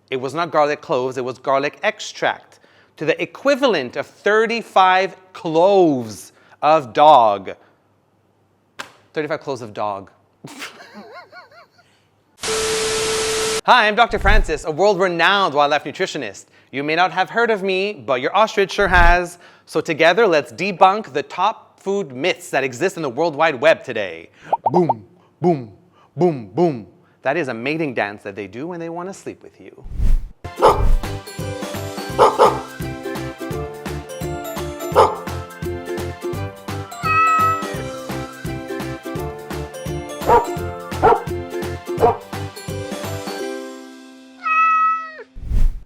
It was not garlic cloves, it was garlic extract, to the equivalent of 35 cloves of dog. 35 cloves of dog. Hi, I'm Dr. Francis, a world-renowned wildlife nutritionist. You may not have heard of me, but your ostrich sure has. So together, let's debunk the top food myths that exist in the World Wide Web today. Boom, boom, boom, boom. That is a mating dance that they do when they want to sleep with you.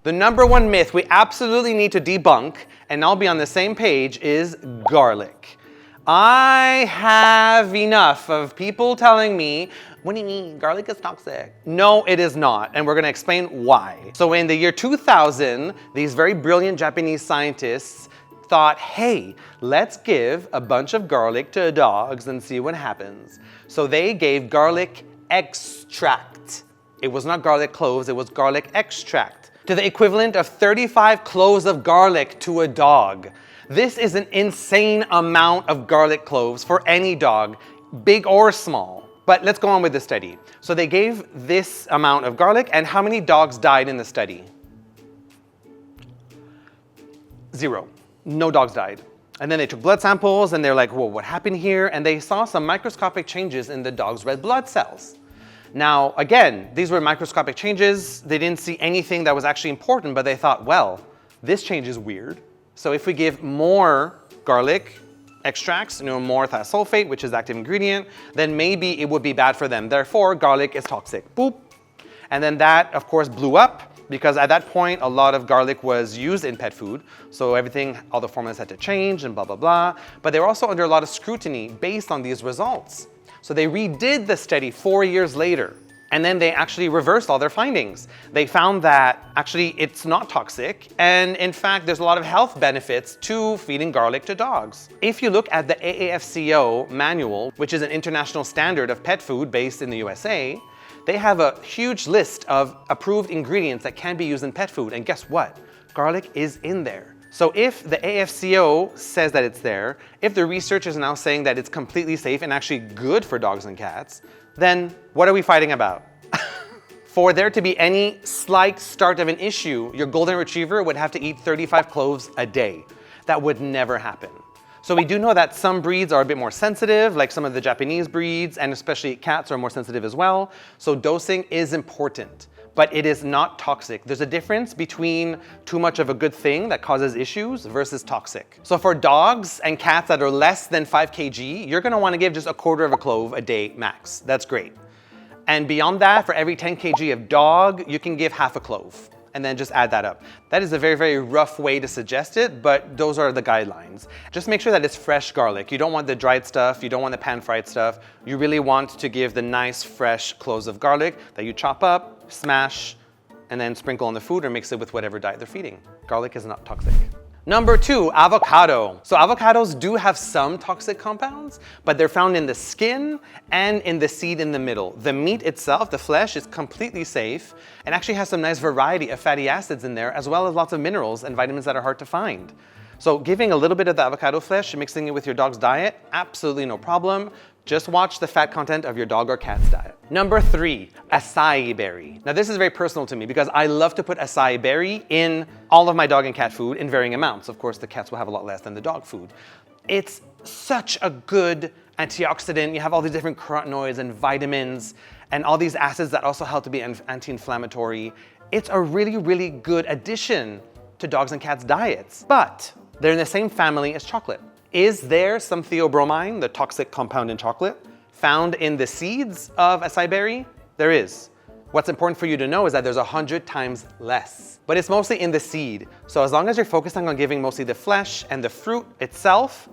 The number one myth we absolutely need to debunk, and I'll be on the same page, is garlic. I have enough of people telling me, what do you mean, garlic is toxic? No, it is not, and we're gonna explain why. So in the year 2000, these very brilliant Japanese scientists thought, hey, let's give a bunch of garlic to dogs and see what happens. So they gave garlic extract. It was not garlic cloves, it was garlic extract, to the equivalent of 35 cloves of garlic to a dog. This is an insane amount of garlic cloves for any dog, big or small. But let's go on with the study. So they gave this amount of garlic, and how many dogs died in the study? 0. No dogs died. And then they took blood samples, and they're like, whoa, what happened here? And they saw some microscopic changes in the dog's red blood cells. Now, again, these were microscopic changes. They didn't see anything that was actually important, but they thought, well, this change is weird. So if we give more garlic extracts, more thiosulfate, which is the active ingredient, then maybe it would be bad for them. Therefore, garlic is toxic. Boop. And then that, of course, blew up because at that point, a lot of garlic was used in pet food. So everything, all the formulas had to change and blah, blah, blah. But they were also under a lot of scrutiny based on these results. So they redid the study 4 years later, and then they actually reversed all their findings. They found that actually it's not toxic, and in fact, there's a lot of health benefits to feeding garlic to dogs. If you look at the AAFCO manual, which is an international standard of pet food based in the USA, they have a huge list of approved ingredients that can be used in pet food, and guess what? Garlic is in there. So if the AFCO says that it's there, if the research is now saying that it's completely safe and actually good for dogs and cats, then what are we fighting about? For there to be any slight start of an issue, your golden retriever would have to eat 35 cloves a day. That would never happen. So we do know that some breeds are a bit more sensitive, like some of the Japanese breeds, and especially cats are more sensitive as well. So dosing is important, but it is not toxic. There's a difference between too much of a good thing that causes issues versus toxic. So for dogs and cats that are less than 5 kg, you're gonna wanna give just 1/4 of a clove a day max. That's great. And beyond that, for every 10 kg of dog, you can give 1/2 clove and then just add that up. That is a very, very rough way to suggest it, but those are the guidelines. Just make sure that it's fresh garlic. You don't want the dried stuff, you don't want the pan-fried stuff. You really want to give the nice, fresh cloves of garlic that you chop up, smash, and then sprinkle on the food or mix it with whatever diet they're feeding. Garlic is not toxic. Number 2, avocado. So avocados do have some toxic compounds, but they're found in the skin and in the seed in the middle. The meat itself, the flesh, is completely safe and actually has some nice variety of fatty acids in there, as well as lots of minerals and vitamins that are hard to find. So giving a little bit of the avocado flesh and mixing it with your dog's diet, absolutely no problem. Just watch the fat content of your dog or cat's diet. Number 3, acai berry. Now this is very personal to me because I love to put acai berry in all of my dog and cat food in varying amounts. Of course, the cats will have a lot less than the dog food. It's such a good antioxidant. You have all these different carotenoids and vitamins and all these acids that also help to be anti-inflammatory. It's a really, really good addition to dogs and cats' diets, but they're in the same family as chocolate. Is there some theobromine, the toxic compound in chocolate, found in the seeds of acai berry? There is. What's important for you to know is that there's 100 times less, but it's mostly in the seed. So as long as you're focusing on giving mostly the flesh and the fruit itself,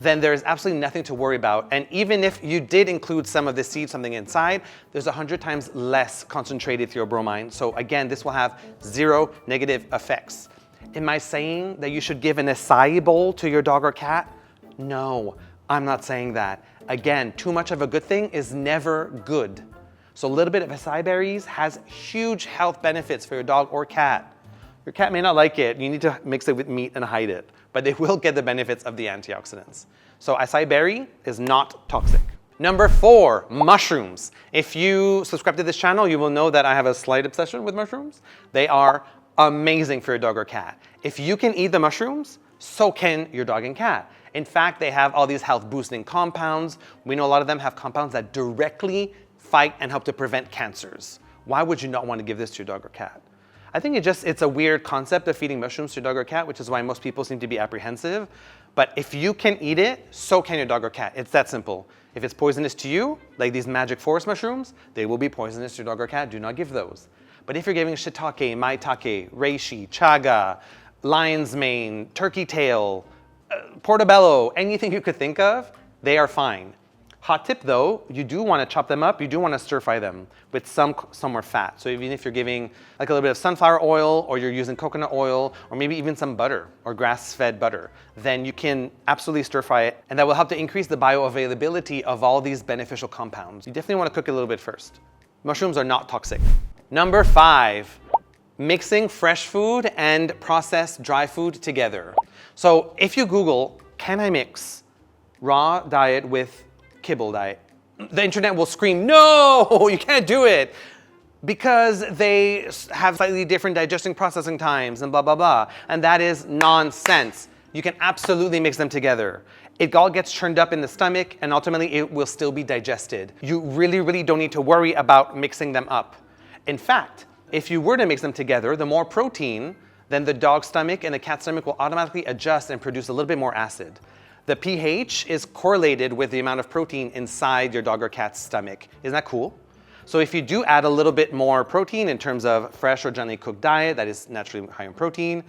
then there's absolutely nothing to worry about. And even if you did include some of the seed, something inside, there's 100 times less concentrated theobromine. So again, this will have 0 negative effects. Am I saying that you should give an acai bowl to your dog or cat? No, I'm not saying that. Again, too much of a good thing is never good. So a little bit of acai berries has huge health benefits for your dog or cat. Your cat may not like it. You need to mix it with meat and hide it, but they will get the benefits of the antioxidants. So acai berry is not toxic. Number 4, mushrooms. If you subscribe to this channel, you will know that I have a slight obsession with mushrooms. They are amazing for your dog or cat. If you can eat the mushrooms, so can your dog and cat. In fact, they have all these health boosting compounds. We know a lot of them have compounds that directly fight and help to prevent cancers. Why would you not want to give this to your dog or cat? I think it's a weird concept of feeding mushrooms to your dog or cat, which is why most people seem to be apprehensive. But if you can eat it, so can your dog or cat. It's that simple. If it's poisonous to you, like these magic forest mushrooms, they will be poisonous to your dog or cat. Do not give those. But if you're giving shiitake, maitake, reishi, chaga, lion's mane, turkey tail, portobello, anything you could think of, they are fine. Hot tip though, you do want to chop them up, you do want to stir fry them with some more fat. So even if you're giving like a little bit of sunflower oil, or you're using coconut oil, or maybe even some butter or grass-fed butter, then you can absolutely stir fry it, and that will help to increase the bioavailability of all these beneficial compounds. You definitely want to cook it a little bit first. Mushrooms are not toxic. Number 5, mixing fresh food and processed dry food together. So if you Google, can I mix raw diet with kibble diet, the internet will scream, no, you can't do it, because they have slightly different digesting processing times and blah, blah, blah. And that is nonsense. You can absolutely mix them together. It all gets churned up in the stomach, and ultimately it will still be digested. You really, really don't need to worry about mixing them up. In fact, if you were to mix them together, the more protein, then the dog's stomach and the cat's stomach will automatically adjust and produce a little bit more acid. The pH is correlated with the amount of protein inside your dog or cat's stomach. Isn't that cool? So if you do add a little bit more protein in terms of fresh or gently cooked diet that is naturally high in protein,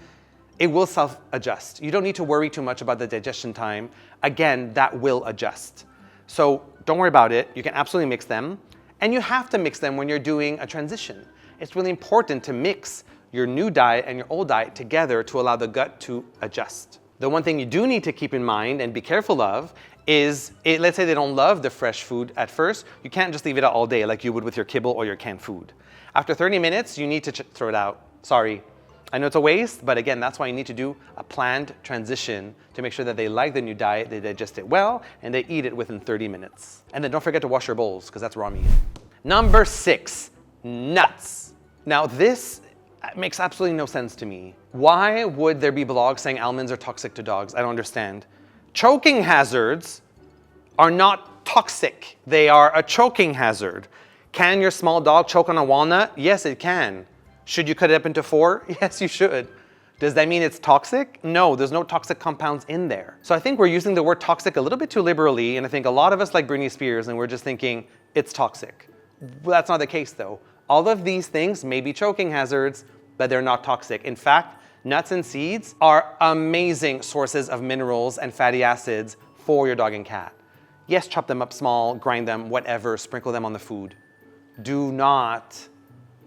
it will self-adjust. You don't need to worry too much about the digestion time. Again, that will adjust. So don't worry about it. You can absolutely mix them. And you have to mix them when you're doing a transition. It's really important to mix your new diet and your old diet together to allow the gut to adjust. The one thing you do need to keep in mind and be careful of is, let's say they don't love the fresh food at first, you can't just leave it out all day like you would with your kibble or your canned food. After 30 minutes, you need to throw it out. Sorry. I know it's a waste, but again, that's why you need to do a planned transition to make sure that they like the new diet, they digest it well, and they eat it within 30 minutes. And then don't forget to wash your bowls, because that's raw meat. Number 6, nuts. Now this makes absolutely no sense to me. Why would there be blogs saying almonds are toxic to dogs? I don't understand. Choking hazards are not toxic. They are a choking hazard. Can your small dog choke on a walnut? Yes, it can. Should you cut it up into 4? Yes, you should. Does that mean it's toxic? No, there's no toxic compounds in there. So I think we're using the word toxic a little bit too liberally, and I think a lot of us like Britney Spears, and we're just thinking it's toxic. Well, that's not the case though. All of these things may be choking hazards, but they're not toxic. In fact, nuts and seeds are amazing sources of minerals and fatty acids for your dog and cat. Yes, chop them up small, grind them, whatever, sprinkle them on the food. Do not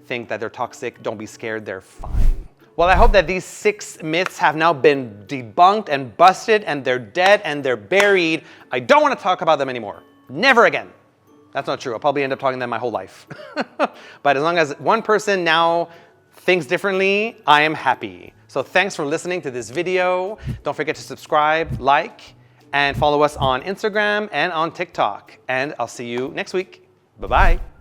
think that they're toxic. Don't be scared, they're fine. Well, I hope that these 6 myths have now been debunked and busted, and they're dead and they're buried. I don't want to talk about them anymore. Never again. That's not true. I'll probably end up talking to them my whole life. But as long as one person now thinks differently, I am happy. So thanks for listening to this video. Don't forget to subscribe, like, and follow us on Instagram and on TikTok. And I'll see you next week. Bye-bye.